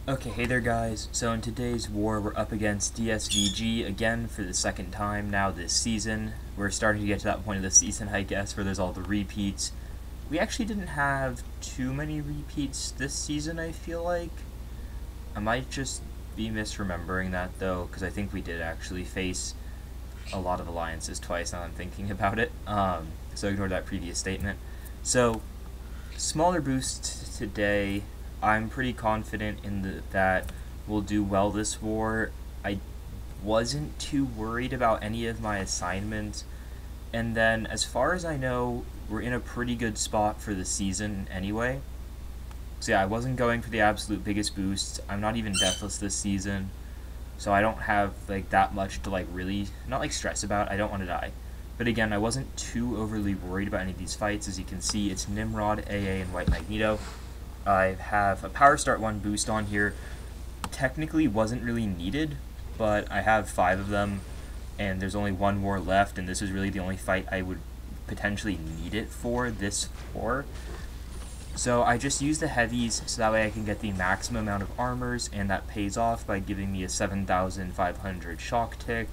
Okay, hey there guys. So in today's war, we're up against DSVG again for the second time now this season. We're starting to get to that point of the season, I guess, where there's all the repeats. We actually didn't have too many repeats this season, I feel like. I might just be misremembering that though, because I think we did actually face a lot of alliances twice now I'm thinking about it. So ignore that previous statement. So, smaller boost today. I'm pretty confident in that we'll do well this war. I wasn't too worried about any of my assignments. And then, as far as I know, we're in a pretty good spot for the season anyway. So yeah, I wasn't going for the absolute biggest boosts. I'm not even deathless this season. So I don't have like that much to like really, not like stress about. I don't want to die. But again, I wasn't too overly worried about any of these fights. As you can see, it's Nimrod, AA, and White Magneto. I have a Power Start 1 boost on here. Technically wasn't really needed, but I have 5 of them, and there's only one more left, and this is really the only fight I would potentially need it for this war. So I just use the heavies so that way I can get the maximum amount of armors, and that pays off by giving me a 7,500 shock tick.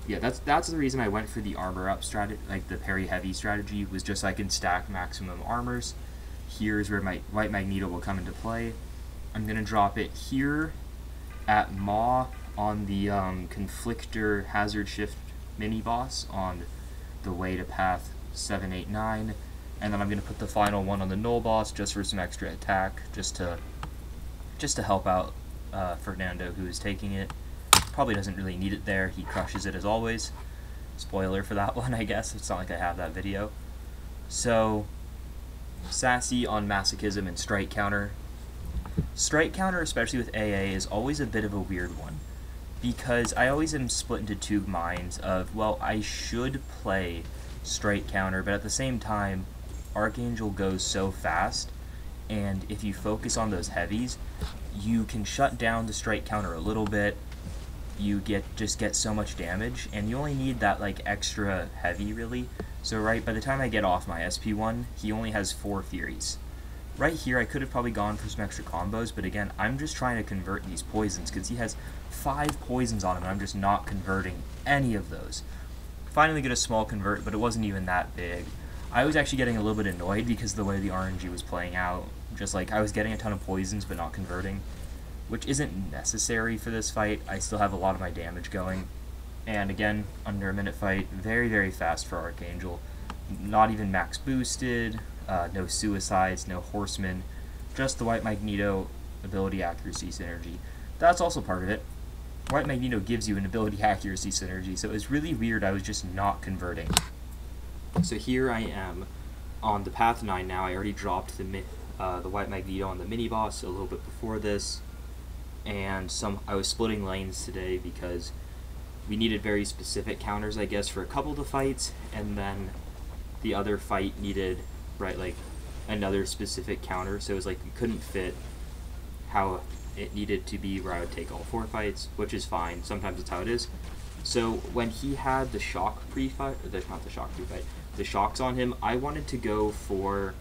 Yeah, that's the reason I went for the armor up strategy, like the parry heavy strategy, was just so I can stack maximum armors. Here's where my White Magneto will come into play. I'm going to drop it here at Maw on the Conflictor Hazard Shift mini-boss on the way to path 789. And then I'm going to put the final one on the Null boss just for some extra attack, just to help out Fernando, who is taking it. Probably doesn't really need it there. He crushes it as always. Spoiler for that one, I guess. It's not like I have that video. So, Sassy on Masochism and Strike Counter. Strike Counter, especially with AA, is always a bit of a weird one, because I always am split into two minds of, well, I should play Strike Counter, but at the same time, Archangel goes so fast, and if you focus on those heavies, you can shut down the Strike Counter a little bit. You just get so much damage, and you only need that like extra heavy really. So right, by the time I get off my SP1, he only has 4 Furies. Right here, I could have probably gone for some extra combos, but again, I'm just trying to convert these poisons, because he has 5 poisons on him, and I'm just not converting any of those. Finally get a small convert, but it wasn't even that big. I was actually getting a little bit annoyed because of the way the RNG was playing out. Just like, I was getting a ton of poisons, but not converting, which isn't necessary for this fight. I still have a lot of my damage going. And again, under a minute fight, very, very fast for Archangel. Not even max boosted, no suicides, no horsemen, just the White Magneto ability accuracy synergy. That's also part of it. White Magneto gives you an ability accuracy synergy, so it was really weird I was just not converting. So here I am on the path 9 now. I already dropped the White Magneto on the mini-boss a little bit before this, and I was splitting lanes today because we needed very specific counters, I guess, for a couple of the fights, and then the other fight needed, right, like, another specific counter, so it was like we couldn't fit how it needed to be where I would take all 4 fights, which is fine. Sometimes it's how it is. So when he had the shock pre-fight, not the shock pre-fight, the shocks on him, I wanted to go for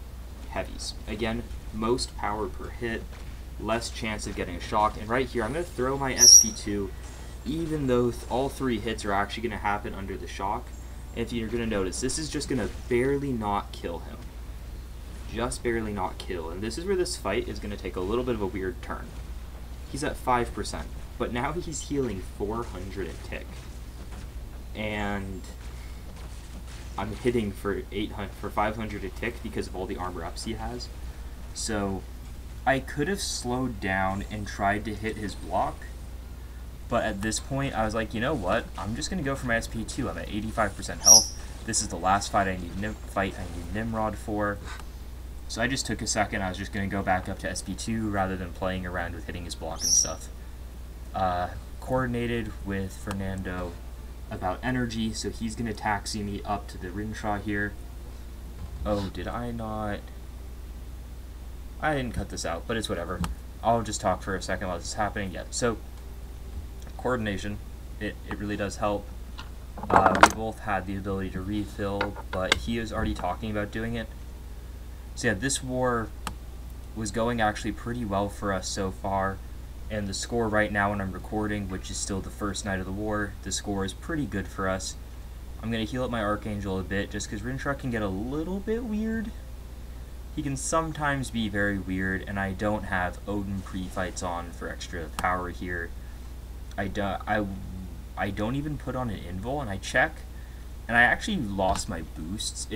heavies. Again, most power per hit, less chance of getting a shock, and right here I'm going to throw my SP2, even though all 3 hits are actually going to happen under the shock. If you're going to notice, this is just going to barely not kill him. Just barely not kill, and this is where this fight is going to take a little bit of a weird turn. He's at 5%, but now he's healing 400 a tick. And I'm hitting for 500 a tick because of all the armor ups he has. So I could have slowed down and tried to hit his block, but at this point I was like, you know what? I'm just gonna go for my SP2. I'm at 85% health. This is the last fight I need Nimrod for. So I just took a second. I was just gonna go back up to SP2 rather than playing around with hitting his block and stuff. Coordinated with Fernando about energy, so he's gonna taxi me up to the Rinshaw here. Oh, did I not? I didn't cut this out, but it's whatever. I'll just talk for a second while this is happening. Yeah, so coordination, it really does help. We both had the ability to refill, but he is already talking about doing it. So yeah, this war was going actually pretty well for us so far, and the score right now when I'm recording, which is still the first night of the war, the score is pretty good for us. I'm going to heal up my Archangel a bit, just because Rintrek can get a little bit weird. He can sometimes be very weird, and I don't have Odin pre-fights on for extra power here. I don't even put on an invul, and I check, and I actually lost my boosts.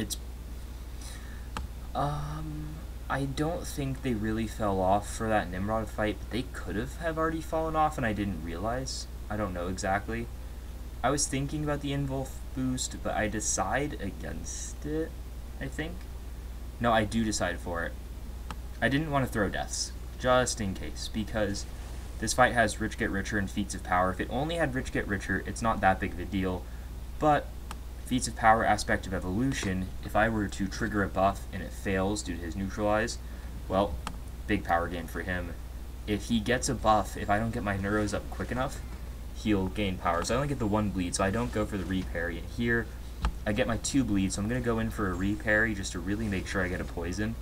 I don't think they really fell off for that Nimrod fight, but they could have already fallen off, and I didn't realize. I don't know exactly. I was thinking about the invul boost, but I decide against it, I think. No, I do decide for it. I didn't want to throw deaths, just in case, because this fight has Rich Get Richer and Feats of Power. If it only had Rich Get Richer, it's not that big of a deal, but Feats of Power aspect of evolution, if I were to trigger a buff and it fails due to his neutralize, well, big power gain for him. If he gets a buff, if I don't get my neuros up quick enough, he'll gain power. So I only get the 1 bleed, so I don't go for the reparry. And here, I get my 2 bleeds, so I'm going to go in for a reparry just to really make sure I get a poison.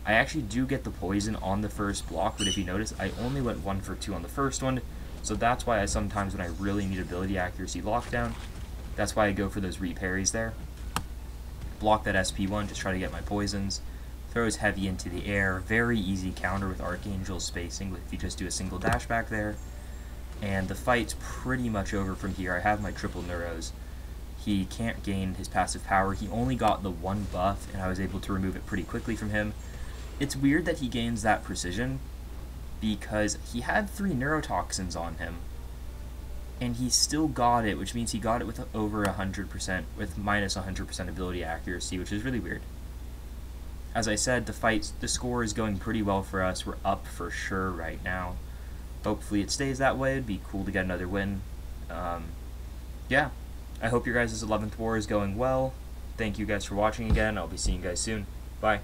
I actually do get the poison on the first block, but if you notice, I only went 1 for 2 on the first one, so that's why I sometimes, when I really need ability accuracy lockdown, that's why I go for those reparries there. Block that SP1, just try to get my poisons. Throws heavy into the air. Very easy counter with Archangel spacing if you just do a single dash back there. And the fight's pretty much over from here. I have my triple neuros. He can't gain his passive power. He only got the 1 buff, and I was able to remove it pretty quickly from him. It's weird that he gains that precision, because he had 3 neurotoxins on him. And he still got it, which means he got it with over 100%, with minus 100% ability accuracy, which is really weird. As I said, the score is going pretty well for us. We're up for sure right now. Hopefully it stays that way. It'd be cool to get another win. Yeah, I hope your guys' 11th war is going well. Thank you guys for watching again. I'll be seeing you guys soon. Bye.